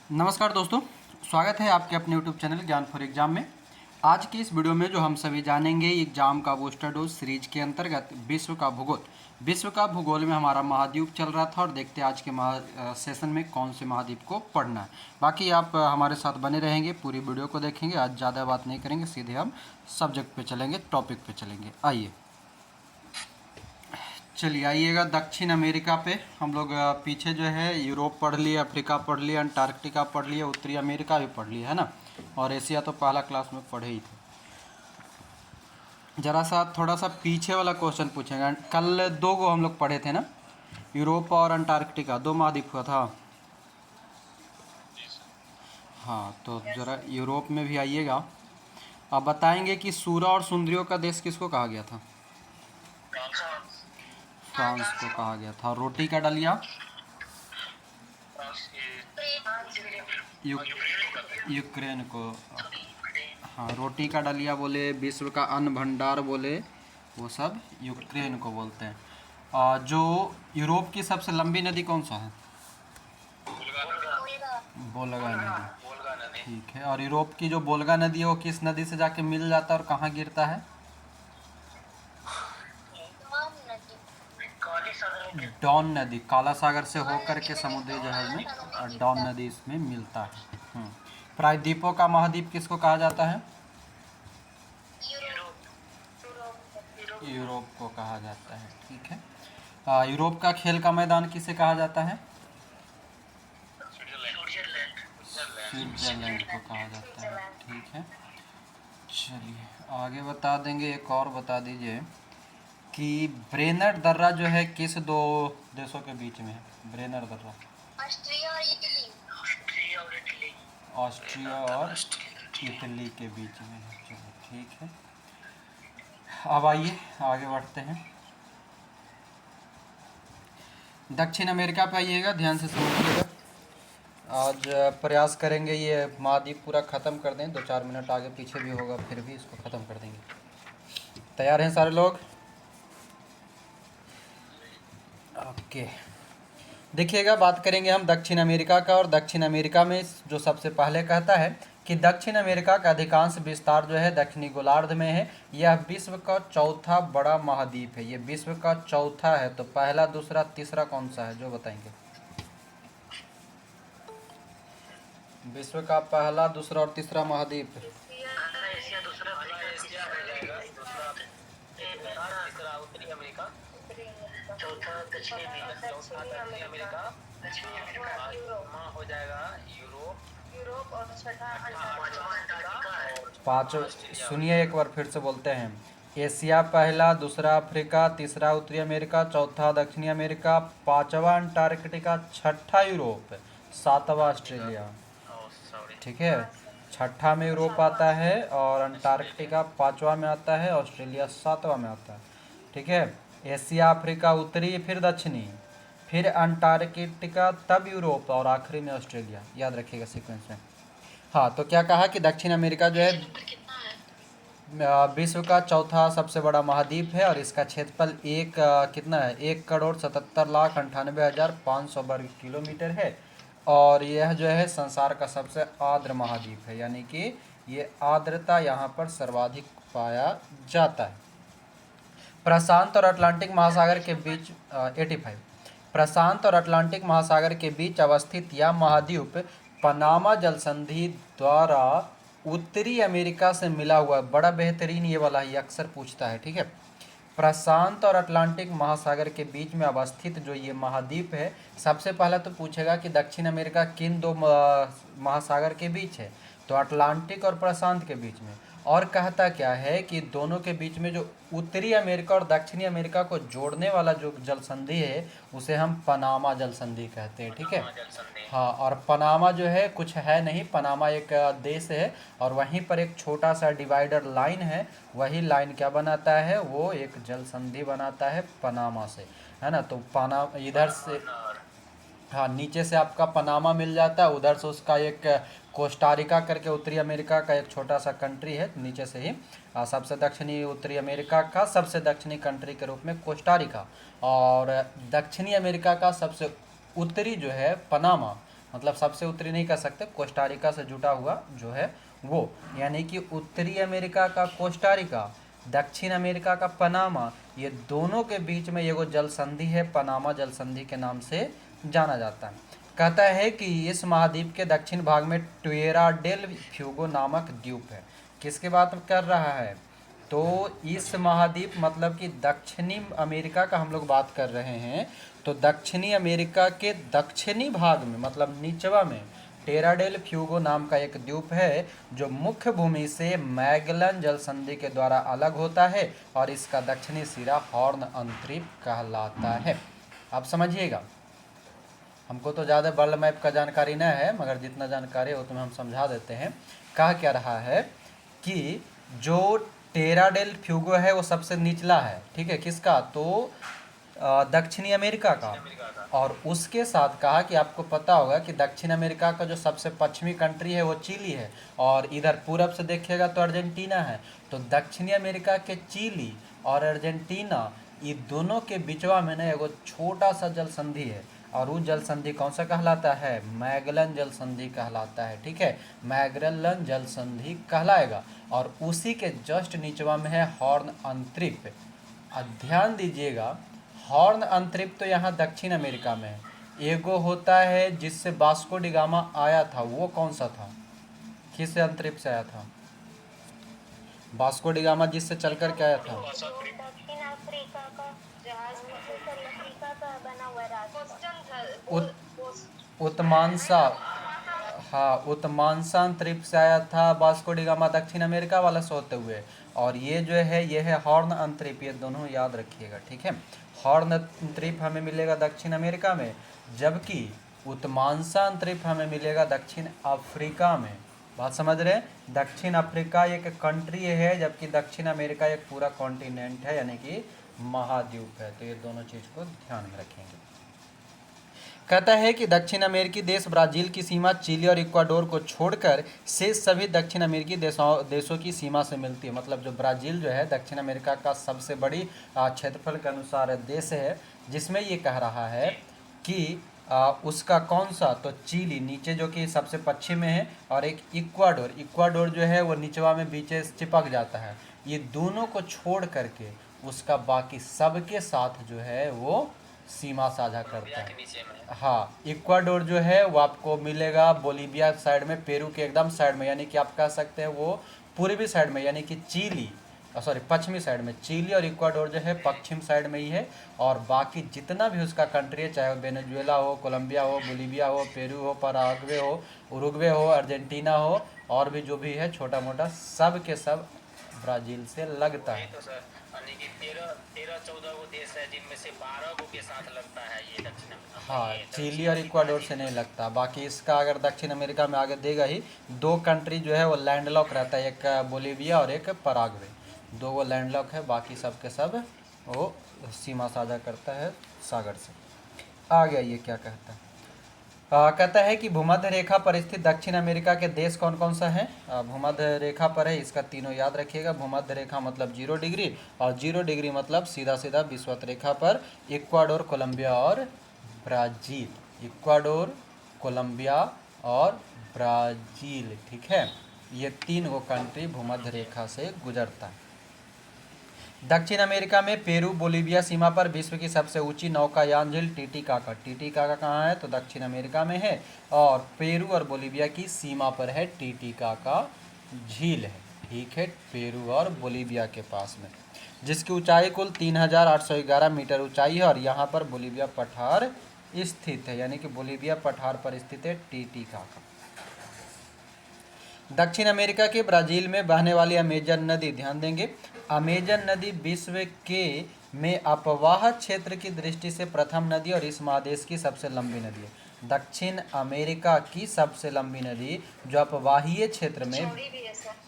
नमस्कार दोस्तों, स्वागत है आपके अपने यूट्यूब चैनल ज्ञान फॉर एग्जाम में। आज की इस वीडियो में जो हम सभी जानेंगे एग्जाम का बूस्टर डोज सीरीज के अंतर्गत विश्व का भूगोल में हमारा महाद्वीप चल रहा था और देखते हैं आज के सेशन में कौन से महाद्वीप को पढ़ना है। बाकी आप हमारे साथ बने रहेंगे, पूरी वीडियो को देखेंगे। आज ज़्यादा बात नहीं करेंगे, सीधे हम सब्जेक्ट पे चलेंगे, टॉपिक पे चलेंगे। आइए चलिए आइएगा दक्षिण अमेरिका पे। हम लोग पीछे जो है यूरोप पढ़ लिए, अफ्रीका पढ़ लिए, अंटार्कटिका पढ़ लिए, उत्तरी अमेरिका भी पढ़ लिए, है ना। और एशिया तो पहला क्लास में पढ़े ही थे। जरा सा थोड़ा सा पीछे वाला क्वेश्चन पूछेगा। कल दो गो हम लोग पढ़े थे ना, यूरोप और अंटार्कटिका, दो महाद्वीप हुआ था। हाँ, तो ज़रा यूरोप में भी आइएगा। आप बताएंगे कि सूरा और सुंदरियों का देश किसको कहा गया था? फ्रांस को कहा गया था। रोटी का डलिया यूक्रेन को। हाँ, रोटी का डलिया बोले, विश्व का अन्न भंडार बोले, वो सब यूक्रेन को बोलते हैं। जो यूरोप की सबसे लंबी नदी कौन सा है? बोलगा नदी। ठीक है। और यूरोप की जो बोलगा नदी है वो किस नदी से जाके मिल जाता है और कहाँ गिरता है? डॉन नदी, काला सागर से होकर के समुद्री जहाज में डॉन नदी इसमें मिलता है। प्रायद्वीपों का महाद्वीप किसको कहा जाता है? यूरोप को कहा जाता है। ठीक है। यूरोप का खेल का मैदान किसे कहा जाता है? स्विट्जरलैंड को कहा जाता है। ठीक है, चलिए आगे बता देंगे। एक और बता दीजिए कि ब्रेनर दर्रा जो है किस दो देशों के बीच में है? ब्रेनर दर्रा ऑस्ट्रिया और इटली के बीच में है। चलो ठीक है, अब आइए आगे बढ़ते हैं। दक्षिण अमेरिका पे आइएगा, ध्यान से समझिएगा। आज प्रयास करेंगे ये महाद्वीप पूरा ख़त्म कर दें। 2-4 मिनट आगे पीछे भी होगा, फिर भी इसको ख़त्म कर देंगे। तैयार हैं सारे लोग? ओके, देखिएगा, बात करेंगे हम दक्षिण अमेरिका का। और दक्षिण अमेरिका में जो सबसे पहले कहता है कि दक्षिण अमेरिका का अधिकांश विस्तार जो है दक्षिणी गोलार्ध में है। यह विश्व का चौथा बड़ा महाद्वीप है। ये विश्व का चौथा है। तो पहला, दूसरा, तीसरा कौन सा है, जो बताएंगे? विश्व का पहला, दूसरा और तीसरा महाद्वीप। पाँचों सुनिए, एक बार फिर से बोलते हैं। एशिया पहला, दूसरा अफ्रीका, तीसरा उत्तरी अमेरिका, चौथा दक्षिणी अमेरिका, पांचवा अंटार्कटिका, छठा यूरोप, सातवां ऑस्ट्रेलिया। ठीक है, छठा में यूरोप आता है और अंटार्कटिका पांचवा में आता है, ऑस्ट्रेलिया सातवां में आता है। ठीक है, एशिया, अफ्रीका उत्तरी, फिर दक्षिणी, फिर अंटार्कटिका, तब यूरोप और आखिरी में ऑस्ट्रेलिया। याद रखिएगा सीक्वेंस में। हाँ, तो क्या कहा कि दक्षिण अमेरिका जो है विश्व का चौथा सबसे बड़ा महाद्वीप है और इसका क्षेत्रफल कितना है? 1,77,98,500 वर्ग किलोमीटर है। और यह जो है संसार का सबसे आर्द्र महाद्वीप है, यानी कि ये आर्द्रता यहाँ पर सर्वाधिक पाया जाता है। प्रशांत और अटलांटिक महासागर के बीच 85 प्रशांत और अटलांटिक महासागर के बीच अवस्थित यह महाद्वीप पनामा जल संधि द्वारा उत्तरी अमेरिका से मिला हुआ है। बड़ा बेहतरीन ये वाला, ये अक्सर पूछता है। ठीक है, प्रशांत और अटलांटिक महासागर के बीच में अवस्थित जो ये महाद्वीप है, सबसे पहला तो पूछेगा कि दक्षिण अमेरिका किन दो महासागर के बीच है? तो अटलांटिक और प्रशांत के बीच में। और कहता क्या है कि दोनों के बीच में जो उत्तरी अमेरिका और दक्षिणी अमेरिका को जोड़ने वाला जो जल संधि है उसे हम पनामा जल संधि कहते हैं। ठीक है, हाँ, और पनामा जो है कुछ है नहीं, पनामा एक देश है और वहीं पर एक छोटा सा डिवाइडर लाइन है। वही लाइन क्या बनाता है? वो एक जल संधि बनाता है पनामा से, है ना। तो इधर से, हाँ, नीचे से आपका पनामा मिल जाता है, उधर से उसका एक कोस्टारिका करके उत्तरी अमेरिका का एक छोटा सा कंट्री है नीचे से ही। सबसे दक्षिणी उत्तरी अमेरिका का सबसे दक्षिणी कंट्री के रूप में कोस्टारिका, और दक्षिणी अमेरिका का सबसे उत्तरी जो है पनामा, मतलब सबसे उत्तरी नहीं कह सकते, कोस्टारिका से जुटा हुआ जो है वो, यानी कि उत्तरी अमेरिका का कोस्टारिका, दक्षिण अमेरिका का पनामा, ये दोनों के बीच में एगो जल संधि है, पनामा जल संधि के नाम से जाना जाता है। कहता है कि इस महाद्वीप के दक्षिण भाग में ट्वेरा डेल फ्यूगो नामक द्वीप है। किसकी बात कर रहा है? तो इस महाद्वीप मतलब कि दक्षिणी अमेरिका का हम लोग बात कर रहे हैं। तो दक्षिणी अमेरिका के दक्षिणी भाग में मतलब निचवा में टेरा डेल फ्यूगो नाम का एक द्वीप है जो मुख्य भूमि से मैगलन जल संधि के द्वारा अलग होता है और इसका दक्षिणी सिरा हॉर्न अंतरिप कहलाता है। आप समझिएगा, हमको तो ज़्यादा वर्ल्ड मैप का जानकारी नहीं है, मगर जितना जानकारी है वो तुम्हें हम समझा देते हैं। कहा क्या रहा है कि जो टेरा डेल फ्यूगो है वो सबसे निचला है, ठीक है, किसका? तो दक्षिणी अमेरिका का। और उसके साथ कहा कि आपको पता होगा कि दक्षिण अमेरिका का जो सबसे पश्चिमी कंट्री है वो चिली है, और इधर पूरब से देखिएगा तो अर्जेंटीना है। तो दक्षिणी अमेरिका के चिली और अर्जेंटीना, ये दोनों के बीचवा में ना एगो छोटा सा जल संधि है, और वो जल संधि कौन सा कहलाता है? मैगलन जल संधि कहलाता है, ठीक है, मैगलन जल संधि कहलाएगा। और उसी के जस्ट नीचवा में है हॉर्न अंतरिप। ध्यान दीजिएगा, हॉर्न अंतरिप तो यहाँ दक्षिण अमेरिका में है। एगो होता है जिससे वास्को डी गामा आया था, वो कौन सा था? किस अंतरिप से आया था वास्को डी गामा, जिससे चल कर के आया था? दक्षिण अफ्रीका का जहाज अफ्रीका का बना हुआ उत्मांसा, हाँ, उत्मांसा अंतरिप से आया था वास्को डी गामा दक्षिण अमेरिका वाला से होते हुए। और ये जो है ये है हॉर्न अंतरिप, ये दोनों याद रखिएगा, ठीक है। हॉर्न अंतरिप हमें मिलेगा दक्षिण अमेरिका में, जबकि उत्मांसा अंतरिप हमें मिलेगा दक्षिण अफ्रीका में। बात समझ रहे हैं? दक्षिण अफ्रीका एक कंट्री है, जबकि दक्षिण अमेरिका एक पूरा कॉन्टिनेंट है, यानी कि महाद्वीप है। तो ये दोनों चीज़ को ध्यान में रखेंगे। कहता है कि दक्षिण अमेरिकी देश ब्राज़ील की सीमा चिली और इक्वाडोर को छोड़कर शेष सभी दक्षिण अमेरिकी देशों की सीमा से मिलती है। मतलब जो ब्राज़ील जो है दक्षिण अमेरिका का सबसे बड़ी क्षेत्रफल के अनुसार देश है, जिसमें ये कह रहा है कि उसका कौन सा? तो चिली नीचे जो कि सबसे पश्चिम में है, और एक इक्वाडोर जो है वो निचवा में बीचे चिपक जाता है। ये दोनों को छोड़ करके उसका बाकी सबके साथ जो है वो सीमा साझा करता है। हाँ, इक्वाडोर जो है वो आपको मिलेगा बोलीविया साइड में, पेरू के एकदम साइड में, यानी कि आप कह सकते हैं वो पूर्वी साइड में, यानी कि चिली पश्चिमी साइड में। चिली और इक्वाडोर जो है पश्चिम साइड में ही है, और बाकी जितना भी उसका कंट्री है, चाहे वो वेनेजुएला हो, कोलंबिया हो, बोलीविया हो, पेरू हो, पराग्वे हो, उरुग्वे हो, अर्जेंटीना हो, और भी जो भी है छोटा मोटा, सब के सब ब्राज़ील से लगता है। तो सर यानी कि 13-14 वो देश है जिनमें से 12 को के साथ लगता है ये दक्षिण अमेरिका। हाँ, चिली और इक्वाडोर से नहीं लगता। बाकी इसका अगर दक्षिण अमेरिका में आगे देगा ही, दो कंट्री जो है वो लैंडलॉक रहता है, एक बोलीविया और एक पराग्वे, दो वो लैंडलॉक है, बाकी सब के सब वो सीमा साझा करता है सागर से। आ गया ये क्या कहता है? कहता है कि भूमध्य रेखा पर स्थित दक्षिण अमेरिका के देश कौन कौन सा है? भूमध्य रेखा पर है, इसका तीनों याद रखिएगा। भूमध्य रेखा मतलब 0 डिग्री, और 0 डिग्री मतलब सीधा सीधा विषुवत रेखा पर इक्वाडोर, कोलंबिया और ब्राज़ील। इक्वाडोर, कोलंबिया और ब्राज़ील, ठीक है, ये तीन वो कंट्री भूमध्य रेखा से गुजरता है। दक्षिण अमेरिका में पेरू बोलीविया सीमा पर विश्व की सबसे ऊंची नौकायान झील टीटीकाका। टीटीकाका कहाँ है? तो दक्षिण अमेरिका में है, और पेरू और बोलीविया की सीमा पर है टीटीकाका झील है, ठीक है, पेरू और बोलीविया के पास में, जिसकी ऊंचाई कुल 3811 मीटर ऊंचाई है, और यहाँ पर बोलीविया पठार स्थित है, यानी कि बोलीविया पठार पर स्थित है टीटीकाका। दक्षिण अमेरिका के ब्राज़ील में बहने वाली अमेजन नदी, ध्यान देंगे, अमेजन नदी विश्व के में अपवाह क्षेत्र की दृष्टि से प्रथम नदी और इस महादेश की सबसे लंबी नदी है। दक्षिण अमेरिका की सबसे लंबी नदी जो अपवाहीय क्षेत्र में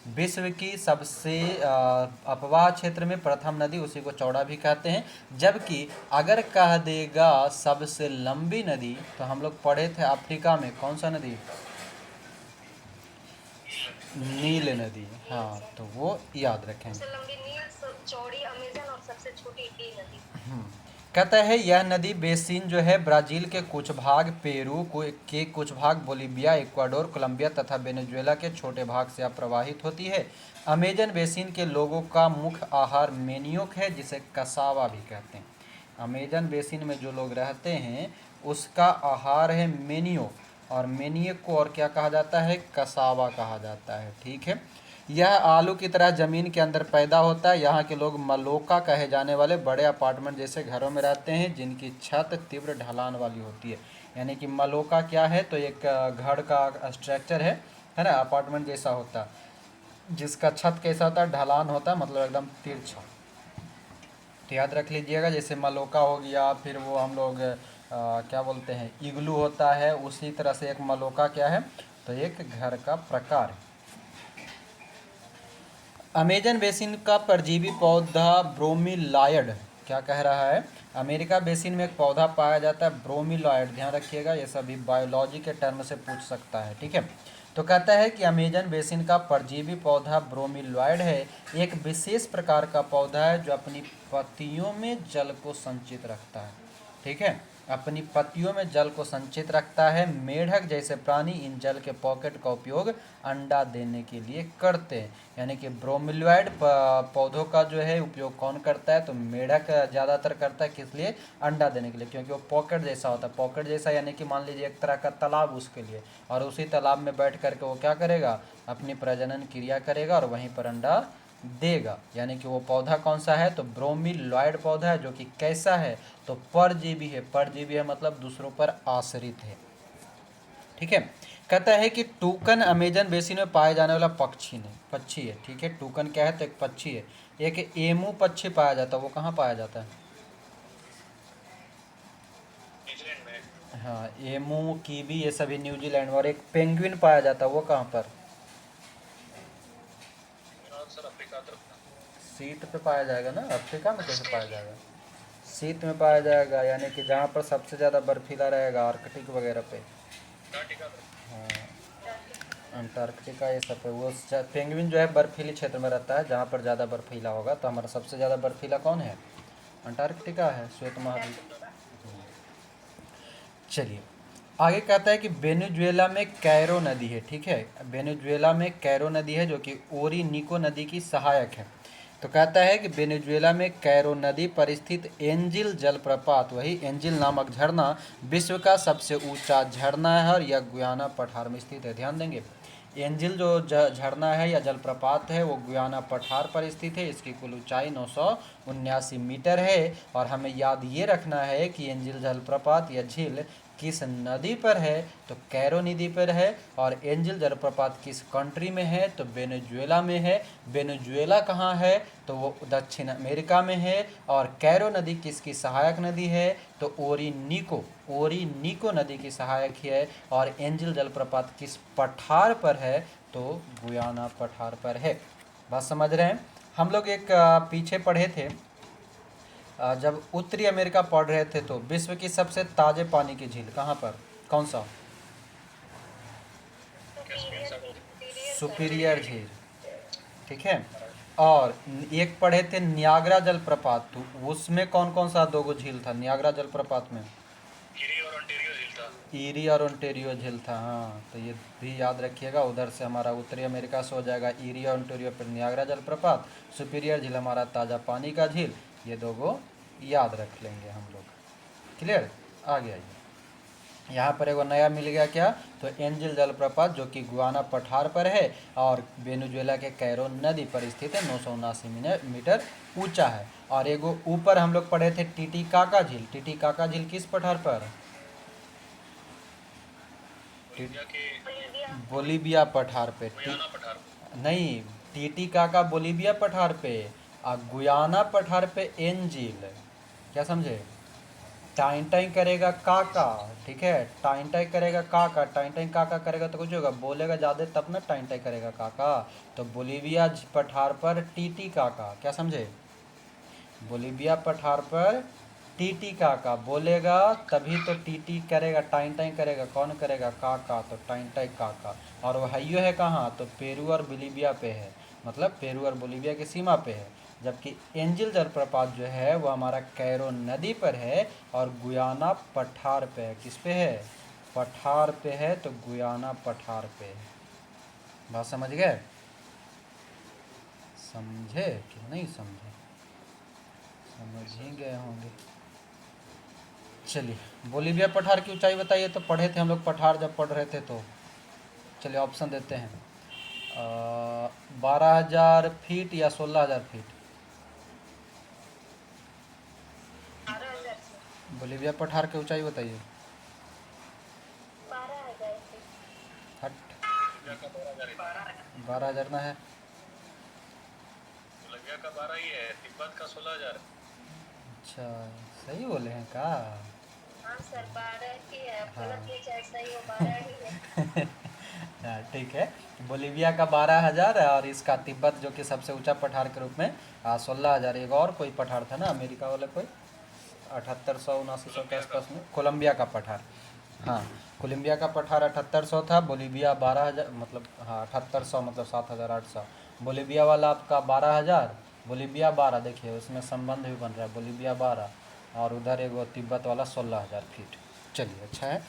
विश्व की सबसे अपवाह क्षेत्र में प्रथम नदी, उसी को चौड़ा भी कहते हैं। जबकि अगर कह देगा सबसे लंबी नदी, तो हम लोग पढ़े थे अफ्रीका में कौन सा नदी? नील नदी। हाँ, तो वो याद रखें। सबसे लंबी नील, चौड़ी अमेजन और सबसे छोटी नील नदी। कहता है यह नदी बेसिन जो है ब्राज़ील के कुछ भाग, पेरू के कुछ भाग, बोलीविया, इक्वाडोर, कोलंबिया तथा वेनेजुएला के छोटे भाग से प्रवाहित होती है। अमेजन बेसिन के लोगों का मुख्य आहार मेनियोक है, जिसे कसावा भी कहते हैं। अमेजन बेसिन में जो लोग रहते हैं उसका आहार है मेनियोक, और मेनियोक को और क्या कहा जाता है? कसावा कहा जाता है। ठीक है। यह आलू की तरह ज़मीन के अंदर पैदा होता है। यहाँ के लोग मलोका कहे जाने वाले बड़े अपार्टमेंट जैसे घरों में रहते हैं, जिनकी छत तीव्र ढलान वाली होती है। यानी कि मलोका क्या है? तो एक घर का स्ट्रक्चर है ना, अपार्टमेंट जैसा होता है, जिसका छत कैसा होता है? ढलान होता है, मतलब एकदम तिरछा। तो याद रख लीजिएगा, जैसे मलोका हो गया, फिर वो हम लोग क्या बोलते हैं, इग्लू होता है, उसी तरह से एक मलोका क्या है? तो एक घर का प्रकार है। अमेजन बेसिन का परजीवी पौधा ब्रोमीलॉयड क्या कह रहा है? अमेरिका बेसिन में एक पौधा पाया जाता है ब्रोमीलॉयड। ध्यान रखिएगा, ये सभी बायोलॉजी के टर्म से पूछ सकता है। ठीक है। तो कहता है कि अमेजन बेसिन का परजीवी पौधा ब्रोमीलॉयड है, एक विशेष प्रकार का पौधा है जो अपनी पत्तियों में जल को संचित रखता है। ठीक है, अपनी पत्तियों में जल को संचित रखता है। मेढक जैसे प्राणी इन जल के पॉकेट का उपयोग अंडा देने के लिए करते हैं। यानी कि ब्रोमीलॉयड पौधों का जो है उपयोग कौन करता है? तो मेढक ज़्यादातर करता है। किस लिए? अंडा देने के लिए, क्योंकि वो पॉकेट जैसा होता है। पॉकेट जैसा यानी कि मान लीजिए एक तरह का तालाब उसके लिए, और उसी तालाब में बैठ करके वो क्या करेगा? अपनी प्रजनन क्रिया करेगा और वहीं पर अंडा देगा। यानी कि वो पौधा कौन सा है? तो ब्रोमीलॉयड पौधा है, जो कि कैसा है? तो परजीवी है। परजीवी है मतलब दूसरों पर आश्रित है। ठीक है। कहता है कि टूकन अमेजन बेसिन में पाए जाने वाला पक्षी है। ठीक है, टूकन क्या है? तो एक पक्षी है। एक एमू पक्षी पाया जाता है, वो कहाँ पाया जाता है? न्यूजीलैंड में। हाँ, एमू, कीवी, ये सभी न्यूजीलैंड में। और एक पेंगुइन पाया जाता है, वो कहाँ पर? सर अफ्रीका तरफ का। शीत पे पाया जाएगा ना, अफ्रीका में कैसे पाया जाएगा? शीत में पाया जाएगा, यानी कि जहाँ पर सबसे ज़्यादा बर्फीला रहेगा, आर्कटिक वगैरह पे। अंटार्कटिका तरफ। हाँ, अंटार्कटिका ये सब पे। वो पेंगुइन जो है बर्फीली क्षेत्र में रहता है, जहाँ पर ज़्यादा बर्फीला होगा। तो हमारा सबसे ज़्यादा बर्फीला कौन है? अंटार्कटिका है, श्वेत महाद्वीप। चलिए आगे कहता है कि वेनेजुएला में कैरो नदी है। ठीक है, वेनेजुएला में कैरो नदी है, जो कि ओरिनिको नदी की सहायक है। तो कहता है कि वेनेजुएला में कैरो नदी पर स्थित एंजिल जलप्रपात, वही एंजिल नामक झरना, विश्व का सबसे ऊंचा झरना है और यह गुयाना पठार में स्थित है। ध्यान देंगे, एंजिल जो झरना है या जलप्रपात है वो गुयाना पठार पर स्थित है। इसकी कुल ऊंचाई 979 मीटर है। और हमें याद ये रखना है कि एंजिल जलप्रपात या झील किस नदी पर है? तो कैरो नदी पर है। और एंजिल जलप्रपात किस कंट्री में है? तो वेनेजुएला में है। वेनेजुएला कहाँ है? तो वो दक्षिण अमेरिका में है। और कैरो नदी किसकी सहायक नदी है? तो ओरिनिको नदी की सहायक है। और एंजिल जलप्रपात किस पठार पर है? तो गुयाना पठार पर है। बात समझ रहे हैं? हम लोग एक पीछे पढ़े थे, जब उत्तरी अमेरिका पढ़ रहे थे, तो विश्व की सबसे ताजे पानी की झील कहाँ पर? कौन सा? सुपीरियर झील। ठीक है। और एक पढ़े थे नियाग्रा जलप्रपात, तो उसमें कौन कौन सा दो झील था नियाग्रा जलप्रपात में? ईरी और ओंटारियो झील था। ईरी और ओंटारियो झील था। हाँ, तो ये भी याद रखिएगा। उधर से हमारा उत्तरी अमेरिका से हो जाएगा ईरी और ओंटारियो पर नियाग्रा जलप्रपात, सुपीरियर झील हमारा ताज़ा पानी का झील। ये दो गो याद रख लेंगे हम लोग। क्लियर? आ गया ये। यहाँ पर एगो नया मिल गया क्या? तो एंजिल जलप्रपात, जो कि गुयाना पठार पर है और वेनेजुएला के कैरो नदी पर स्थित है, 979 मीटर ऊंचा है। और एगो ऊपर हम लोग पढ़े थे टीटीकाका झील। टीटीकाका झील किस पठार पर? बोलिविया के बोलीविया पठार पे। गुयाना पठार। नहीं, टीटीकाका बोलीविया पठार पे और गुयाना पठार पे एंजिल। क्या समझे? टाइन टाइन करेगा काका। ठीक है, टाइन टाइन करेगा काका। टाइन टाइन काका करेगा तो कुछ होगा, बोलेगा ज़्यादा तब ना टाइन टाइन करेगा काका। तो बोलीविया पठार पर टीटी काका। क्या समझे? बोलीविया पठार पर टीटी काका बोलेगा तभी तो टीटी करेगा, टाइन टाइन करेगा। कौन करेगा? काका। तो टाइन टाइन काका। और वो हाइयो है कहाँ? तो पेरू और बोलीविया पे है, मतलब पेरू और बोलीविया की सीमा पे है। जबकि एंजिल जलप्रपात जो है वो हमारा कैरो नदी पर है और गुयाना पठार पे है। किस पे है? पठार पे है, तो गुयाना पठार पे है। बात समझ गए? समझे कि नहीं समझे? समझ ही गए होंगे। चलिए, बोलीविया पठार की ऊंचाई बताइए। तो पढ़े थे हम लोग पठार जब पढ़ रहे थे तो। चलिए ऑप्शन देते हैं, 12,000 फीट या 16,000 फीट। 12,000 से। बोलीविया पठार की ऊंचाई बताइए। 12,000 से। हट, बोलिविया का 12,000 है। 12,000 ना है। बोलिविया का 12 ही है, तिब्बत का 16,000। अच्छा, सही बोले हैं का? हाँ सर, 12 ही है। अब हाँ। गलत नहीं, चाहे सही हो, 12 ही है। हाँ, ठीक है। बोलीविया का 12,000 और इसका तिब्बत जो कि सबसे ऊंचा पठार के रूप में 16,000। एक और कोई पठार था ना अमेरिका वाला कोई, 7800 7900 के आसपास में, कोलंबिया का पठार। हाँ, कोलंबिया का पठार 7800 था। बोलीविया 12,000, मतलब हाँ 7800 मतलब 7,800। बोलीविया वाला आपका 12,000, बोलीविया 12। देखिए उसमें संबंध भी बन रहा है, बोलीविया 12 और उधर एगो तिब्बत वाला 16,000 फीट। चलिए, अच्छा है।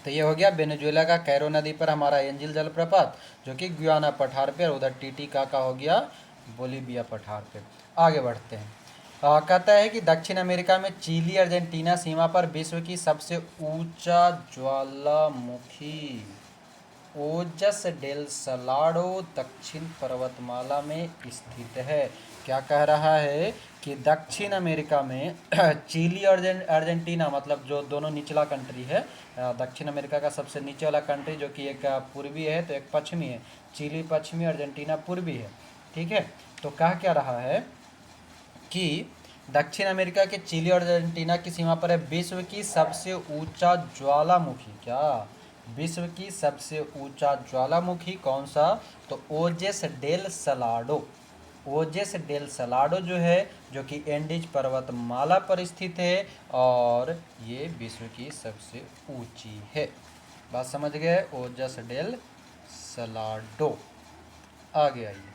तो ये हो गया वेनेजुएला का कैरो नदी पर हमारा एंजिल जलप्रपात, जो कि गुयाना पठार पे, और उधर टीटीकाका हो गया बोलीविया पठार पे। आगे बढ़ते हैं। कहता है कि दक्षिण अमेरिका में चिली अर्जेंटीना सीमा पर विश्व की सबसे ऊंचा ज्वालामुखी ओजस डेल सलाडो दक्षिण पर्वतमाला में स्थित है। क्या कह रहा है कि दक्षिण अमेरिका में चिली और अर्जेंटीना, मतलब जो दोनों निचला कंट्री है, दक्षिण अमेरिका का सबसे नीचे वाला कंट्री जो कि एक पूर्वी है तो एक पश्चिमी है। चिली पश्चिमी, अर्जेंटीना पूर्वी है। ठीक है, तो कह क्या रहा है कि दक्षिण अमेरिका के चिली और अर्जेंटीना की सीमा पर है विश्व की सबसे ऊंचा ज्वालामुखी। क्या? विश्व की सबसे ऊंचा ज्वालामुखी कौन सा? तो ओजेस डेल सलाडो। ओजेस डेल सलाडो जो है, जो कि एंडीज पर्वतमाला पर स्थित है और ये विश्व की सबसे ऊंची है। बात समझ गए? ओजस डेल सलाडो। आगे आइए।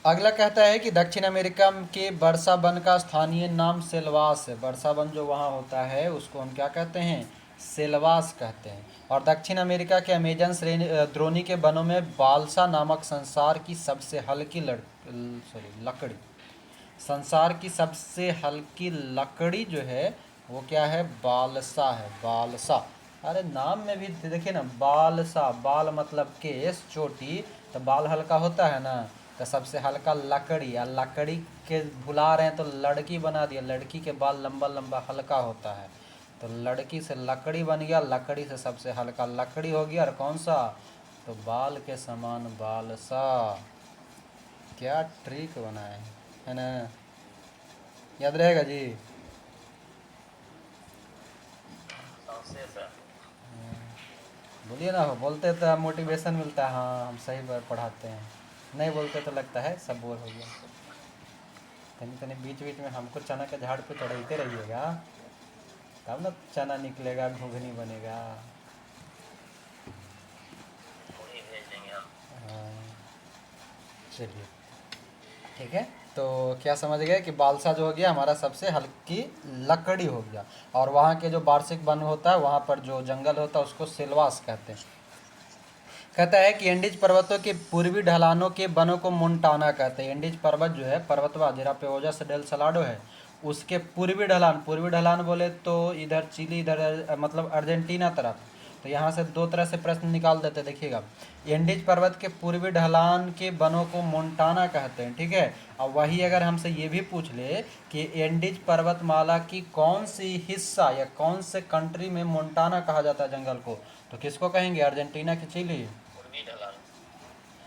अगला कहता है कि दक्षिण अमेरिका के वर्षा वन का स्थानीय नाम सेल्वास है। वर्षा वन जो वहाँ होता है उसको हम क्या कहते हैं? सेल्वास कहते हैं। और दक्षिण अमेरिका के अमेजन श्रेणी द्रोणी के वनों में बाल्सा नामक संसार की सबसे हल्की लकड़ी, संसार की सबसे हल्की लकड़ी जो है वो क्या है? बालसा है। बालसा। अरे नाम में भी देखिए ना, बालसा, बाल मतलब केस, चोटी, तो बाल हल्का होता है ना, तो सबसे हल्का लकड़ी, या लकड़ी के भुला रहे हैं तो लड़की बना दिया, लड़की के बाल लंबा लंबा हल्का होता है, तो लड़की से लकड़ी बन गया, लकड़ी से सबसे हल्का लकड़ी हो गया। और कौन सा? तो बाल के समान बालसा। क्या ट्रिक बनाए है ना? याद रहेगा जी? सबसे सर। बोलिए ना, बोलते तो मोटिवेशन मिलता है, हाँ हम सही पढ़ाते हैं। नहीं बोलते तो लगता है सब बोर हो गया। तनी तनी बीच बीच में हमको चना के झाड़ पे चढ़ाते रहिएगा, तब ना चना निकलेगा, घुघनी बनेगा। वही भेज देंगे हम। हाँ, चलिए ठीक है। तो क्या समझ गए कि बालसा जो हो गया हमारा सबसे हल्की लकड़ी हो गया। और वहाँ के जो वार्षिक वन होता है, वहाँ पर जो जंगल होता है उसको सेल्वास कहते हैं। कहता है कि एंडीज पर्वतों के पूर्वी ढलानों के वनों को मोन्टाना कहते हैं। एंडीज पर्वत जो है, पर्वतवा जरा पे ओजस डेल सलाडो है, उसके पूर्वी ढलान बोले तो इधर चिली, इधर मतलब अर्जेंटीना तरफ। तो यहाँ से दो तरह से प्रश्न निकाल देते, देखिएगा। एंडीज पर्वत के पूर्वी ढलान के वनों को मोन्टाना कहते हैं, ठीक है। और वही अगर हमसे ये भी पूछ ले कि एंडीज पर्वतमाला की कौन सी हिस्सा या कौन से कंट्री में मोन्टाना कहा जाता है जंगल को, तो किसको कहेंगे? अर्जेंटीना की चिली? पूर्वी ढलान।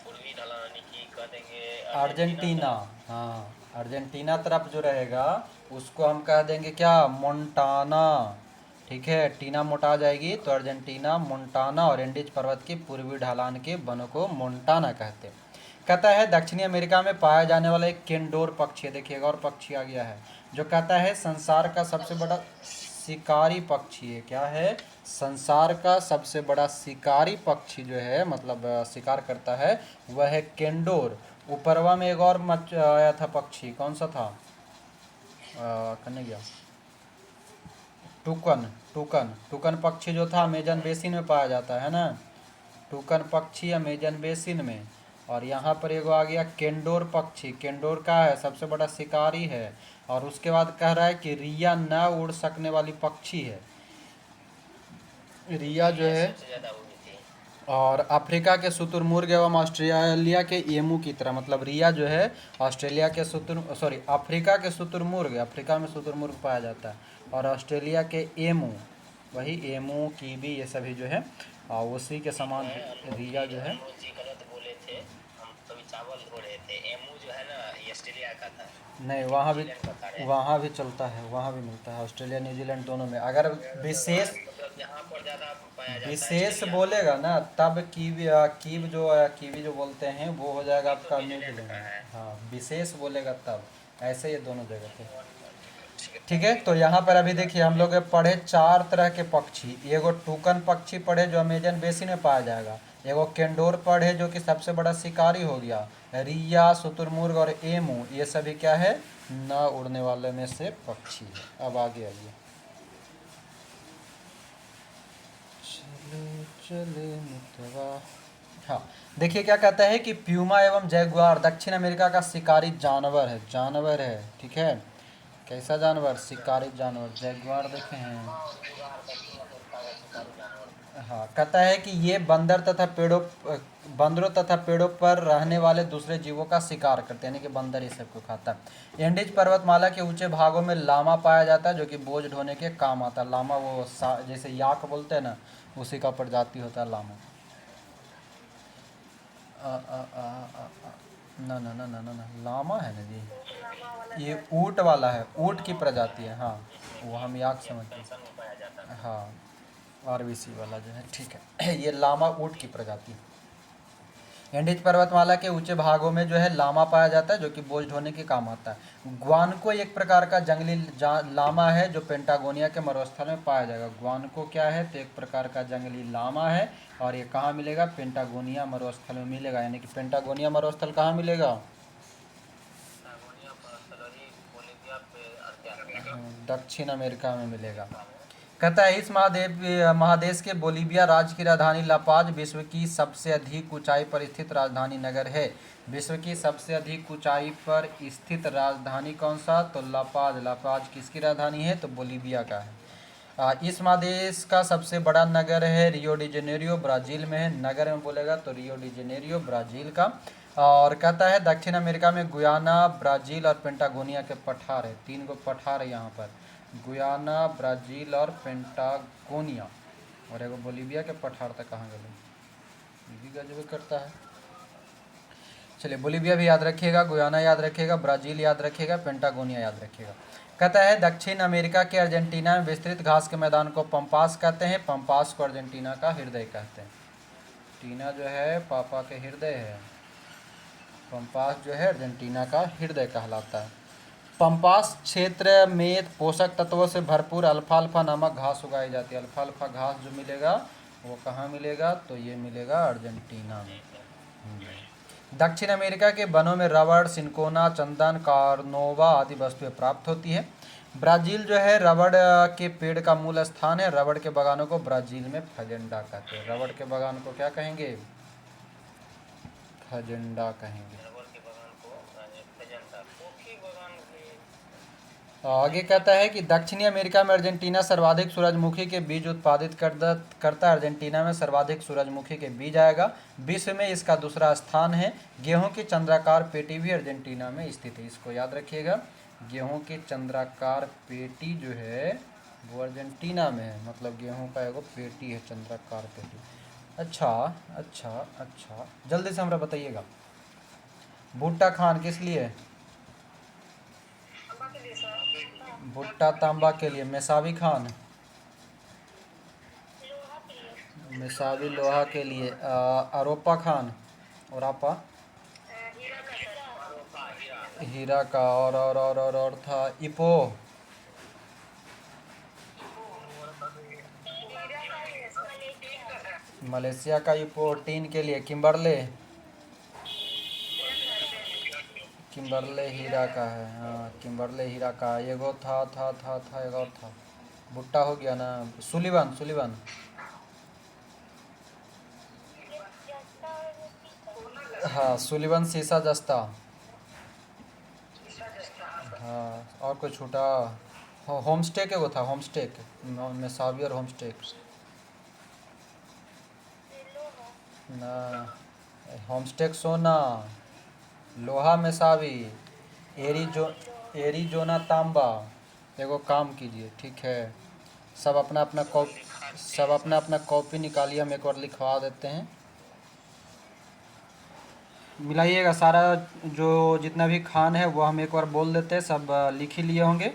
पूर्वी ढलान यानी कि कह देंगे अर्जेंटीना। हाँ, अर्जेंटीना तरफ जो रहेगा उसको हम कह देंगे क्या? मोन्टाना। ठीक है, टीना मोटा जाएगी तो अर्जेंटीना, मोन्टाना, और एंडीज पर्वत के पूर्वी ढलान के वनों को मोन्टाना कहते हैं। कहता है दक्षिणी अमेरिका में पाया जाने वाला एक केंडोर पक्षी है। देखिएगा, और पक्षी आ गया है जो कहता है संसार का सबसे बड़ा शिकारी पक्षी है। क्या है? संसार का सबसे बड़ा शिकारी पक्षी जो है, मतलब शिकार करता है, वह है केंडोर। ऊपरवा में एक और मच आया था पक्षी, कौन सा था? करने गया टुकन। टुकन टुकन पक्षी जो था अमेजन बेसिन में पाया जाता है ना, टुकन पक्षी अमेजन बेसिन में। और यहाँ पर एगो आ गया केंडोर पक्षी। केंडोर का है सबसे बड़ा शिकारी है। और उसके बाद कह रहा है कि रिया न उड़ सकने वाली पक्षी है। रिया जो है सबसे ज्यादा हुई थी। और अफ्रीका के शुतुरमुर्ग एवं ऑस्ट्रेलिया के एमू की तरह, मतलब रिया जो है ऑस्ट्रेलिया के अफ्रीका के शुतुरमुर्ग, अफ्रीका में शुतुरमुर्ग पाया जाता है। और ऑस्ट्रेलिया के एमू, वही एमू कीवी ये सभी जो है और उसी के समान रिया जो है। अनुज जी गलत बोले थे, हम कभी चावल धो रहे थे। एमू जो है ना ये ऑस्ट्रेलिया का था। नहीं, न्यूजीलैंड वहाँ भी चलता है, वहाँ भी मिलता है, ऑस्ट्रेलिया न्यूजीलैंड दोनों में। अगर विशेष मतलब जहाँ पर ज्यादा पाया जाता है विशेष ऑस्ट्रेलिया। बोलेगा ना तब कीवी जो बोलते हैं वो हो जाएगा आपका न्यूजीलैंड। हाँ, विशेष बोलेगा तब। ऐसे ये दोनों जगह थे। ठीक है, तो यहाँ पर अभी देखिए हम लोग पढ़े 4 तरह के पक्षी। एगो टुकन पक्षी पढ़े जो अमेजन बेसिन में पाया जाएगा, एगो केंडोर पढ़े जो कि सबसे बड़ा शिकारी हो गया, रिया, शुतुरमुर्ग और एमू ये सभी क्या है, न उड़ने वाले में से पक्षी है। अब आगे आइए। चले चले मितवा। हाँ, देखिए क्या कहता है कि प्यूमा एवं जैगुआर दक्षिण अमेरिका का शिकारी जानवर है। जानवर है, ठीक है। कैसा जानवर? शिकारी जानवर। जैगुआर देखे हैं? हाँ, कहता है कि ये बंदरों तथा पेड़ों पर रहने वाले दूसरे जीवों का शिकार करते हैं, यानी कि बंदर ये सबको खाता है। एंडीज पर्वतमाला के ऊंचे भागों में लामा पाया जाता है जो कि बोझ ढोने के काम आता है। लामा वो जैसे याक बोलते हैं ना, उसी का प्रजाति होता है लामा। ना ना ना ना ना ना, लामा है ना जी, ये ऊँट वाला है, ऊँट की प्रजाति है। हाँ, वो हम याक समझते हैं। में पाया जाता है। हाँ, आरबीसी वाला जो है, ठीक है। ये लामा ऊँट की प्रजाति। एंडीज पर्वतमाला के ऊंचे भागों में जो है लामा पाया जाता है जो कि बोझ ढोने के काम आता है। ग्वानको एक प्रकार का जंगली लामा है जो पेंटागोनिया के मरुस्थल में पाया जाएगा। ग्वानको क्या है? तो एक प्रकार का जंगली लामा है और ये कहाँ मिलेगा? पेंटागोनिया मरुस्थल में मिलेगा। यानी कि पेंटागोनिया मरुस्थल कहाँ मिलेगा? दक्षिण अमेरिका में मिलेगा। कहता है इस महादेश के बोलीविया राज्य की राजधानी लापाज विश्व की सबसे अधिक ऊंचाई पर स्थित राजधानी नगर है। विश्व की सबसे अधिक ऊंचाई पर स्थित राजधानी कौन सा? तो लापाज। लापाज किसकी राजधानी है? तो बोलीविया का है। इस महादेश का सबसे बड़ा नगर है रियो डी जेनेरियो, ब्राज़ील में है। नगर में बोलेगा तो रियो डी जेनेरियो ब्राज़ील का। और कहता है दक्षिण अमेरिका में गुयाना, ब्राज़ील और पेंटागोनिया के पठार है। 3 गो पठार है यहाँ पर, गुयाना, ब्राज़ील और पेंटागोनिया। और एगो बोलीविया के पठार तक कहाँ गए, ये भी गजब करता है। चलिए, बोलीविया भी याद रखिएगा, गुयाना याद रखिएगा, ब्राज़ील याद रखिएगा, पेंटागोनिया याद रखिएगा। कहता है दक्षिण अमेरिका के अर्जेंटीना में विस्तृत घास के मैदान को पंपास कहते हैं। पंपास को अर्जेंटीना का हृदय कहते हैं। टीना जो है पापा के हृदय है, पंपास जो है अर्जेंटीना का हृदय कहलाता है। पंपास क्षेत्र में पोषक तत्वों से भरपूर अल्फाल्फा नामक घास उगाई जाती है। अल्फाल्फा घास जो मिलेगा वो कहाँ मिलेगा? तो ये मिलेगा अर्जेंटीना में। दक्षिण अमेरिका के वनों में रबड़, सिनकोना, चंदन, कार्नोवा आदि वस्तुएं प्राप्त होती है। ब्राज़ील जो है रबड़ के पेड़ का मूल स्थान है। रबड़ के बागानों को ब्राज़ील में फजेंडा कहते हैं। रबड़ के बागान को क्या कहेंगे? फजेंडा कहेंगे। आगे कहता है कि दक्षिणी अमेरिका में अर्जेंटीना सर्वाधिक सूरजमुखी के बीज उत्पादित करता है। अर्जेंटीना में सर्वाधिक सूरजमुखी के बीज आएगा। विश्व में इसका दूसरा स्थान है। गेहूं की चंद्राकार पेटी भी अर्जेंटीना में स्थित है। इसको याद रखिएगा, गेहूं की चंद्राकार पेटी जो है वो अर्जेंटीना में है। मतलब गेहूं का एगो पेटी है, चंद्राकार पेटी। अच्छा अच्छा अच्छा, जल्दी से हमरा बताइएगा, भुट्टा खान किस लिए? भुट्टा तांबा के लिए। मेसावी खान? लोहा के लिए। मेसावी लोहा के लिए। अरोपा खान? और आपा? हीरा का सर। हीरा का। और था इपो? हीरा का ही है सर। मलेशिया का इपो। टीन के लिए किम्बरले? किम्बरले हीरा का है, हाँ किम्बरले हीरा का। एगो था एक और था, भुट्टा हो गया ना। Sullivan Sullivan. ये जस्ता और वो सीसा। हाँ सुलिवान सीसा जस्ता। हाँ और कोई छूटा? होम स्टे एगो था, होम स्टे में सावी और होम स्टे ये लोहा। ना। होम स्टे सोना, लोहा में सावी, एरिजोना तांबा। एगो काम कीजिए, ठीक है, सब अपना अपना कॉपी निकालिए, हम एक बार लिखवा देते हैं। मिलाइएगा सारा, जो जितना भी खान है वो हम एक बार बोल देते हैं, सब लिख ही लिए होंगे,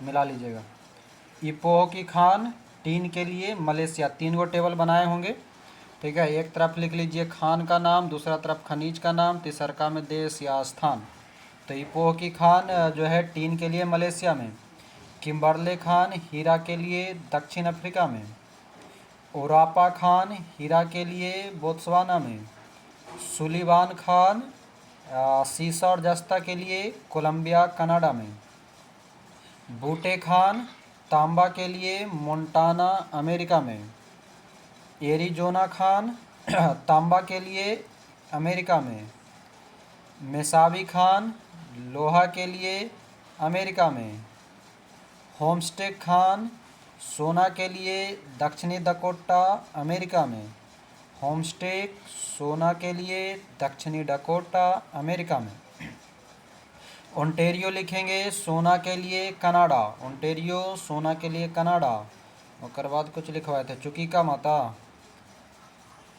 मिला लीजिएगा। इपोह की खान टीन के लिए मलेशिया, 3 गो टेबल बनाए होंगे, ठीक है। एक तरफ लिख लीजिए खान का नाम, दूसरा तरफ खनिज का नाम, तीसरका में देश या स्थान। तो इपोह की खान जो है टीन के लिए मलेशिया में, किम्बरले खान हीरा के लिए दक्षिण अफ्रीका में, ओरापा खान हीरा के लिए बोत्सवाना में, सुलिवान खान सीसा और जस्ता के लिए कोलंबिया कनाडा में, बूटे खान तांबा के लिए मोंटाना अमेरिका में, एरिजोना खान तांबा के लिए अमेरिका में, मेसावी खान लोहा के लिए अमेरिका में, होमस्टे खान सोना के लिए दक्षिणी डकोटा अमेरिका में, होमस्टे सोना के लिए दक्षिणी डकोटा अमेरिका में। ओंटेरियो लिखेंगे सोना के लिए कनाडा, ओंटेरियो सोना के लिए कनाडा। और बाद कुछ लिखवाए थे, चुकीका माता,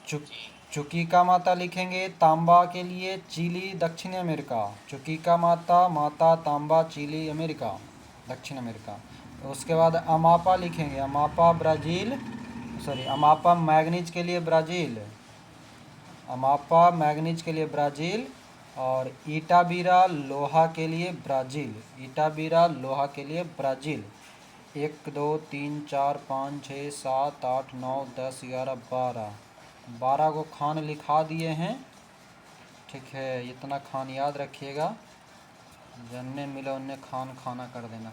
चुकीका माता लिखेंगे तांबा के लिए चिली दक्षिण अमेरिका, चुकीका माता, माता तांबा चिली अमेरिका दक्षिण अमेरिका। उसके बाद अमापा लिखेंगे, अमापा ब्राज़ील, सॉरी अमापा मैग्नीज के लिए ब्राज़ील, अमापा मैग्नीज के लिए ब्राज़ील। और इटाबीरा लोहा के लिए ब्राज़ील, इटाबीरा लोहा के लिए ब्राज़ील। 1 2 3 4 5 6 7 8 9 10 11 12 को खान लिखा दिए हैं, ठीक है। इतना खान याद रखिएगा, जन्ने मिले उन्ने खान खाना कर देना।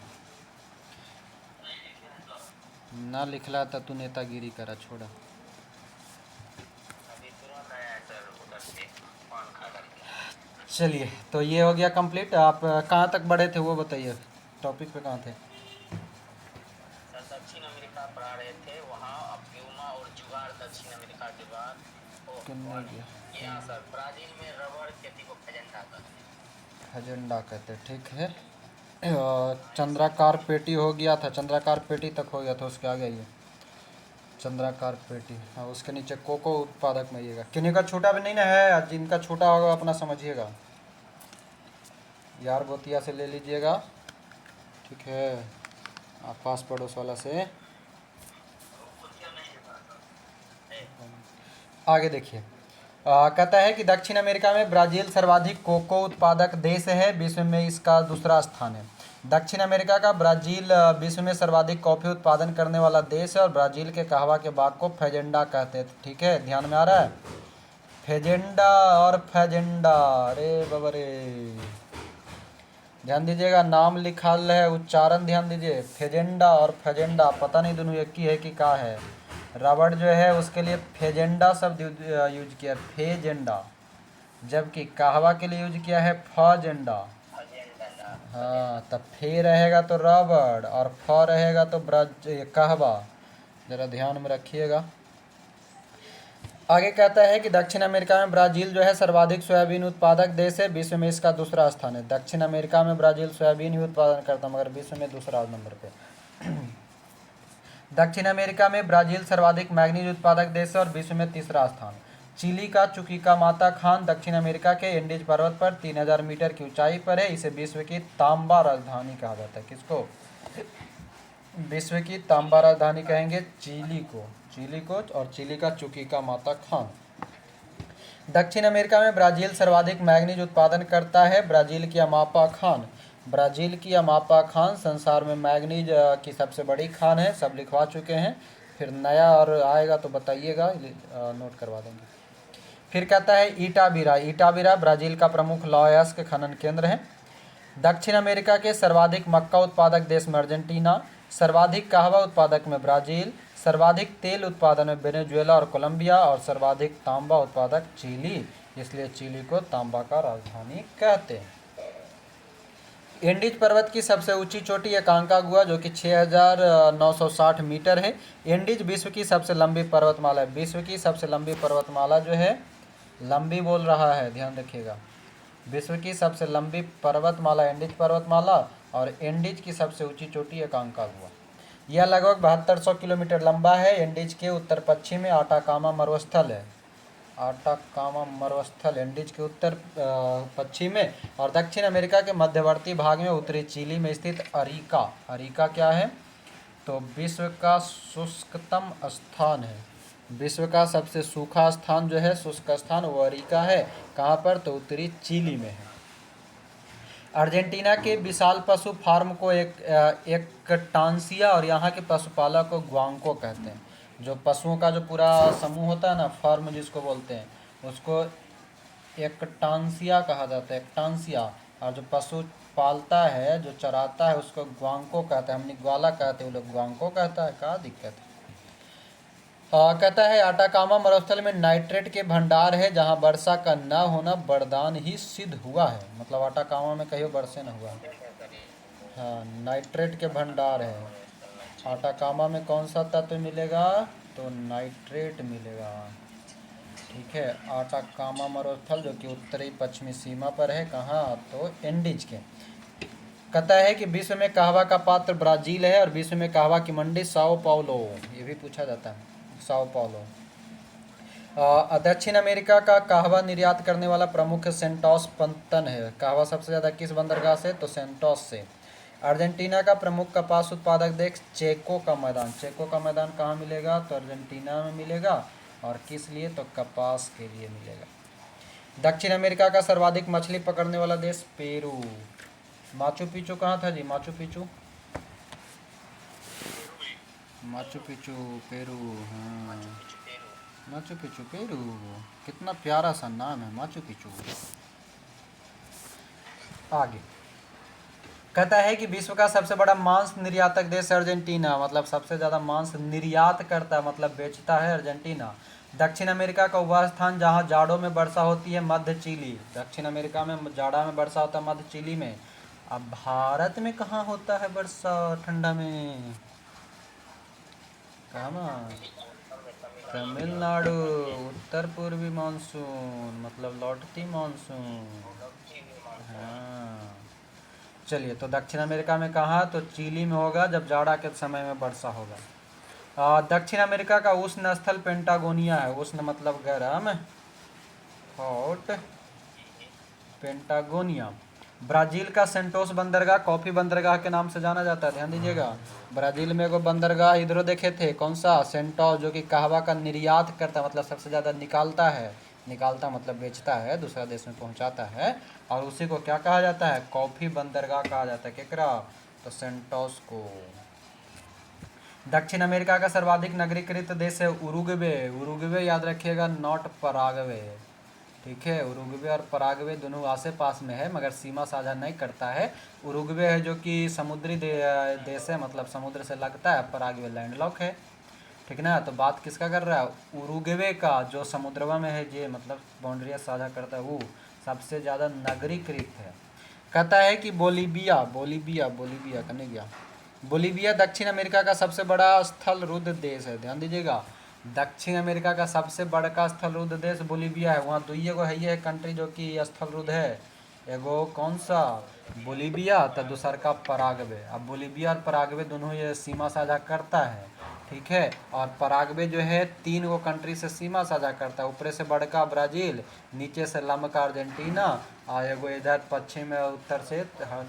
ना लिखला तो तू नेतागिरी करा, छोड़ा। अभी तुरंत आया है सर उधर से पान खा करके। चलिए, तो ये हो गया कंप्लीट। आप कहाँ तक बढ़े थे वो बताइए, टॉपिक पे कहाँ थे? सर दक्षिण अमेरिका पढ़ा रहे थे, वहाँ अब प्यूमा और जुगाड़ दक्षिण अमेरिका के बाद किन्ने गया? यहाँ सर ब्राज़ील में रबड़ खेती को फजेंडा कहते हैं। एजेंडा कहते हैं, ठीक है। चंद्राकार पेटी हो गया था, चंद्राकार पेटी तक हो गया था, उसके आगे ये चंद्राकार पेटी। हाँ उसके नीचे कोको उत्पादक में आइएगा। किन्हीं का छोटा भी नहीं ना है, जिनका छोटा होगा अपना समझिएगा, यार गोतिया से ले लीजिएगा, ठीक है, आप पास पड़ोस वाला से। आगे देखिए, कहता है कि दक्षिण अमेरिका में ब्राज़ील सर्वाधिक कोको उत्पादक देश है, विश्व में इसका दूसरा स्थान है। दक्षिण अमेरिका का ब्राज़ील विश्व में सर्वाधिक कॉफ़ी उत्पादन करने वाला देश है, और ब्राज़ील के कहवा के बाग को फेजेंडा कहते हैं, ठीक है, ध्यान में आ रहा है? फेजेंडा और फेजेंडा, अरे बाबा रे, ध्यान दीजिएगा, नाम लिखा है, उच्चारण ध्यान दीजिए। फेजेंडा और फेजेंडा पता नहीं दोनों एक ही है कि का है। रबड़ जो है उसके लिए फेजेंडा शब्द यूज किया, फेजेंडा, जबकि कहवा के लिए यूज किया है फजेंडा। हाँ, तब फे रहेगा तो रबड़ और फ रहेगा तो कहवा, जरा ध्यान में रखिएगा। आगे कहता है कि दक्षिण अमेरिका में ब्राज़ील जो है सर्वाधिक सोयाबीन उत्पादक देश है, विश्व में इसका दूसरा स्थान है। दक्षिण अमेरिका में ब्राज़ील सोयाबीन ही उत्पादन करता है, मगर विश्व में दूसरा नंबर पे। दक्षिण अमेरिका में ब्राज़ील सर्वाधिक मैग्नीज उत्पादक देश है और विश्व में तीसरा स्थान। चिली का चुकीका माता खान दक्षिण अमेरिका के एंडीज पर्वत पर 3000 मीटर की ऊंचाई पर है। इसे विश्व की तांबा राजधानी कहा जाता है। किसको विश्व की तांबा राजधानी कहेंगे? चिली को, चिली को। और चिली का चुकीका माता खान। दक्षिण अमेरिका में ब्राज़ील सर्वाधिक मैग्नीज उत्पादन करता है। ब्राज़ील की अमापा खान, ब्राज़ील की अमापा खान संसार में मैग्नीज की सबसे बड़ी खान है। सब लिखवा चुके हैं, फिर नया और आएगा तो बताइएगा, नोट करवा देंगे। फिर कहता है इटाबिरा, इटाबिरा ब्राज़ील का प्रमुख लौह खनन केंद्र है। दक्षिण अमेरिका के सर्वाधिक मक्का उत्पादक देश में अर्जेंटीना, सर्वाधिक कहवा उत्पादक में ब्राज़ील, सर्वाधिक तेल उत्पादन में वेनेजुएला और कोलंबिया, और सर्वाधिक तांबा उत्पादक चिली, इसलिए चिली को तांबा का राजधानी कहते हैं। एंडीज पर्वत की सबसे ऊंची चोटी एकांकागुआ जो कि 6960 मीटर है। एंडीज विश्व की सबसे लंबी पर्वतमाला है। विश्व की सबसे लंबी पर्वतमाला जो है, लंबी बोल रहा है, ध्यान रखिएगा, विश्व की सबसे लंबी पर्वतमाला एंडीज पर्वतमाला, और एंडीज की सबसे ऊंची चोटी एकांकागुआ। यह लगभग 7200 किलोमीटर लंबा है। एंडीज के उत्तर पश्चिम में आटाकामा मरुस्थल है। आटाकामा मरुस्थल एंडीज के उत्तर पश्चिम में, और दक्षिण अमेरिका के मध्यवर्ती भाग में उत्तरी चिली में स्थित अरिका। अरिका क्या है? तो विश्व का शुष्कतम स्थान है। विश्व का सबसे सूखा स्थान जो है, शुष्क स्थान, वो अरिका है। कहाँ पर? तो उत्तरी चिली में है। अर्जेंटीना के विशाल पशु फार्म को एक टांसिया, और यहाँ के पशुपालक को ग्वांको कहते हैं। जो पशुओं का जो पूरा समूह होता है ना, फार्म जिसको बोलते हैं, उसको एक टांसिया कहा जाता है, एक टांसिया। और जो पशु पालता है, जो चराता है, उसको ग्वांको कहता है। हमने ग्वाला कहते हैं, वो लोग ग्वांको कहता है। क्या दिक्कत है? कहता है आटाकामा मरुस्थल में नाइट्रेट के भंडार है, जहाँ वर्षा का न होना वरदान ही सिद्ध हुआ है। मतलब आटाकामा में कहीं वर्षा न हुआ। हाँ, नाइट्रेट के भंडार है। आटाकामा में कौन सा तत्व मिलेगा? तो नाइट्रेट मिलेगा। ठीक है, आटाकामा मरुस्थल जो कि उत्तरी पश्चिमी सीमा पर है। कहाँ? तो एंडीज के। कहता है कि विश्व में कहवा का पात्र ब्राज़ील है, और विश्व में कहवा की मंडी साओ पाउलो, ये भी पूछा जाता है, साओ पाउलो। दक्षिण अमेरिका का कहवा निर्यात करने वाला प्रमुख सेंटोस पत्तन है। कहवा सबसे ज़्यादा किस बंदरगाह से? तो सेंटोस से। अर्जेंटीना का प्रमुख कपास उत्पादक देश चेको का मैदान। चेको का मैदान कहाँ मिलेगा? तो अर्जेंटीना में मिलेगा। और किस लिए? तो कपास के लिए मिलेगा। दक्षिण अमेरिका का सर्वाधिक मछली पकड़ने वाला देश पेरू। माचू पिचू कहाँ था जी? Machu Picchu, Machu Picchu Peru. हाँ, माचू पिचू पेरू, कितना प्यारा सा नाम है, माचू पिचू। आगे कहता है कि विश्व का सबसे बड़ा मांस निर्यातक देश अर्जेंटीना। मतलब सबसे ज़्यादा मांस निर्यात करता है, मतलब बेचता है अर्जेंटीना। दक्षिण अमेरिका का वह स्थान जहाँ जाड़ों में वर्षा होती है, मध्य चिली। दक्षिण अमेरिका में जाड़ा में वर्षा होता है, मध्य चिली में। अब भारत में कहाँ होता है वर्षा ठंडा में? कहाँ? तमिलनाडु, उत्तर पूर्वी मानसून, मतलब लौटती मानसून। हाँ, चलिए, तो दक्षिण अमेरिका में कहाँ? तो चिली में होगा, जब जाड़ा के समय में वर्षा होगा। दक्षिण अमेरिका का उष्ण स्थल पेंटागोनिया है। उष्ण मतलब गर्म, हॉट, पेंटागोनिया। ब्राज़ील का सेंटोस बंदरगाह कॉफ़ी बंदरगाह के नाम से जाना जाता है। ध्यान दीजिएगा, ब्राज़ील में एगो बंदरगाह इधरों देखे थे, कौन सा? सेंटोस, जो कि कहवा का निर्यात करता, मतलब सबसे ज़्यादा निकालता है। निकालता मतलब बेचता है, दूसरा देश में पहुंचाता है। और उसी को क्या कहा जाता है? कॉफ़ी बंदरगाह कहा जाता है। केकरा? तो सेंटोस को। दक्षिण अमेरिका का सर्वाधिक नगरीकृत देश है उरुग्वे। उरुग्वे याद रखिएगा, नॉट पराग्वे। ठीक है, उरुग्वे और पराग्वे दोनों आसे पास में है, मगर सीमा साझा नहीं करता है। उरुग्वे है जो कि समुद्री देश है, मतलब समुद्र से लगता है। पराग्वे लैंडलॉक है। ठीक ना? तो बात किसका कर रहा है? उरुग्वे का, जो समुद्रवा में है, ये मतलब बाउंड्रिया साझा करता है, वो सबसे ज़्यादा नगरीकृत है। कहता है कि बोलीविया, बोलीविया, बोलीविया करने गया। बोलीविया दक्षिण अमेरिका का सबसे बड़ा स्थल रुद्ध देश है। ध्यान दीजिएगा, दक्षिण अमेरिका का सबसे बड़का स्थल रुद्ध देश बोलीविया है। वहाँ दुई एगो है कंट्री जो कि स्थल रुद्ध है। एगो कौन सा? बोलीविया, तो दूसर का पराग्वे। अब बोलीविया और पराग्वे दोनों ये सीमा साझा करता है। ठीक है, और पराग्वे जो है 3 गो कंट्री से सीमा साझा करता है। ऊपर से बड़का ब्राज़ील, नीचे से लंबका अर्जेंटीना, और एगो इधर पश्चिम में उत्तर से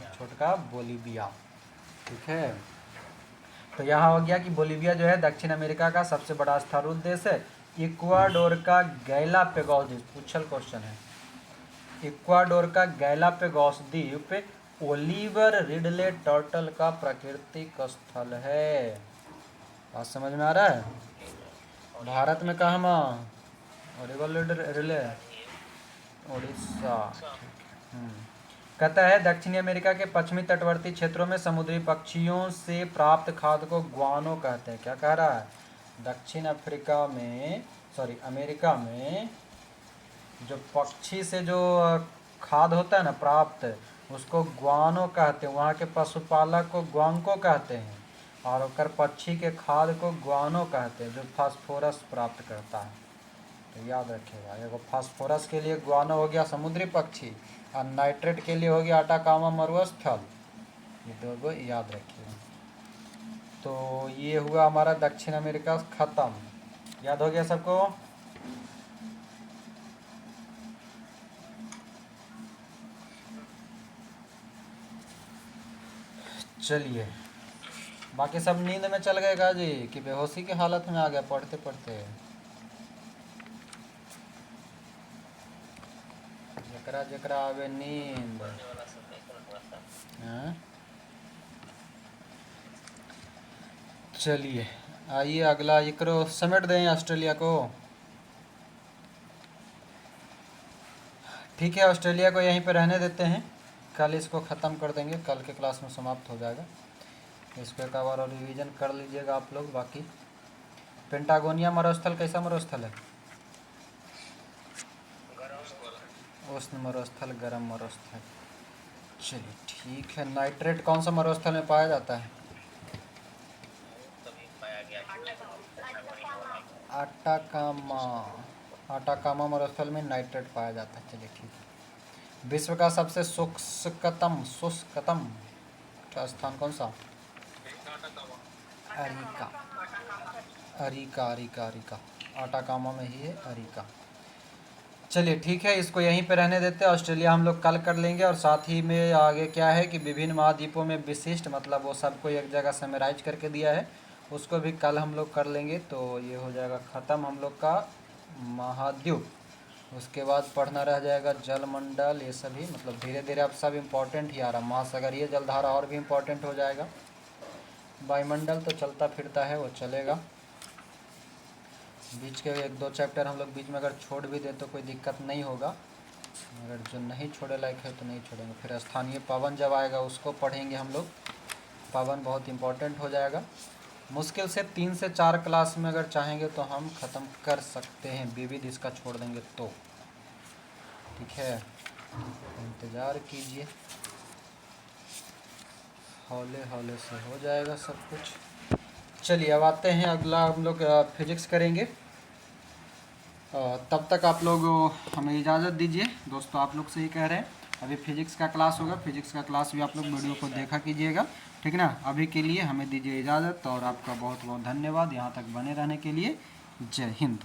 छोटका बोलीविया। ठीक है, तो यहाँ हो गया कि बोलीविया जो है दक्षिण अमेरिका का सबसे बड़ा स्थल देश है। इक्वाडोर का गैलापेगोस द्वीप, पूछल क्वेश्चन है। इक्वाडोर का गैलापेगोस द्वीप ओलिवर रिडले टर्टल का प्राकृतिक स्थल है। बात समझ में आ रहा है? भारत में कहाँ? Oregon relay Orissa. कहता है दक्षिणी अमेरिका के पश्चिमी तटवर्ती क्षेत्रों में समुद्री पक्षियों से प्राप्त खाद्य को ग्वानो कहते हैं। क्या कह रहा है? दक्षिण अफ्रीका में अमेरिका में जो पक्षी से जो खाद्य होता है ना प्राप्त, उसको ग्वानो कहते हैं। वहाँ के पशुपालक को ग्वांको कहते हैं और ओकर पक्षी के खाद्य को ग्वानो कहते हैं, जो फास्फोरस प्राप्त करता है। तो याद रखिएगा, एगो फास्फोरस के लिए ग्वानो हो गया समुद्री पक्षी और नाइट्रेट के लिए हो गया आटाकामा मरुस्थल। ये दो याद रखिएगा। तो ये हुआ हमारा दक्षिण अमेरिका खत्म। याद हो गया सबको? चलिए, बाकी सब नींद में चल गए का जी कि बेहोशी की हालत में आ गया पढ़ते पढ़ते? जकरा जकरा आवे नींद। पढ़ने वाला सब देखो ना थोड़ा सा। हाँ? चलिए आइए अगला ये करो, समेट दें ऑस्ट्रेलिया को। ठीक है, ऑस्ट्रेलिया को यहीं पे रहने देते हैं, कल इसको ख़त्म कर देंगे, कल के क्लास में समाप्त हो जाएगा। इसको एक बार और रिवीजन कर लीजिएगा आप लोग। बाकी पेंटागोनिया मरुस्थल कैसा मरुस्थल है? उष्ण मरुस्थल, गर्म मरुस्थल। चलिए ठीक है। नाइट्रेट कौन सा मरुस्थल में पाया जाता है? तभी पाया गया आटाकामा। आटाकामा मरुस्थल में नाइट्रेट पाया जाता है। चलिए ठीक है। विश्व का सबसे शुष्कतम स्थान कौन सा? Areca. Areca areca areca Atacama में ही है अरिका। चलिए ठीक है, इसको यहीं पे रहने देते हैं। ऑस्ट्रेलिया हम लोग कल कर लेंगे और साथ ही में आगे क्या है कि विभिन्न महाद्वीपों में विशिष्ट, मतलब वो सबको एक जगह समराइज करके दिया है, उसको भी कल हम लोग कर लेंगे। तो ये हो जाएगा ख़त्म हम लोग का महाद्वीप। उसके बाद पढ़ना रह जाएगा जलमंडल, ये सभी मतलब धीरे धीरे अब सब इम्पोर्टेंट ही आ रहा। महासागर, ये जलधारा और भी इम्पोर्टेंट हो जाएगा। वायुमंडल तो चलता फिरता है, वो चलेगा। बीच के एक दो चैप्टर हम लोग बीच में अगर छोड़ भी दे तो कोई दिक्कत नहीं होगा, अगर जो नहीं छोड़े लायक है तो नहीं छोड़ेंगे। फिर स्थानीय पवन जब आएगा उसको पढ़ेंगे हम लोग। पवन बहुत इम्पोर्टेंट हो जाएगा। मुश्किल से 3 से 4 क्लास में अगर चाहेंगे तो हम ख़त्म कर सकते हैं, विविध इसका छोड़ देंगे तो। ठीक है, इंतज़ार कीजिए, हौले हौले से हो जाएगा सब कुछ। चलिए अब आते हैं, अगला हम लोग फिजिक्स करेंगे। तब तक आप लोग हमें इजाज़त दीजिए। दोस्तों आप लोग से ही कह रहे हैं, अभी फिजिक्स का क्लास होगा, फिजिक्स का क्लास भी आप लोग वीडियो को देखा कीजिएगा, ठीक ना। अभी के लिए हमें दीजिए इजाज़त और आपका बहुत बहुत धन्यवाद यहाँ तक बने रहने के लिए। जय हिंद।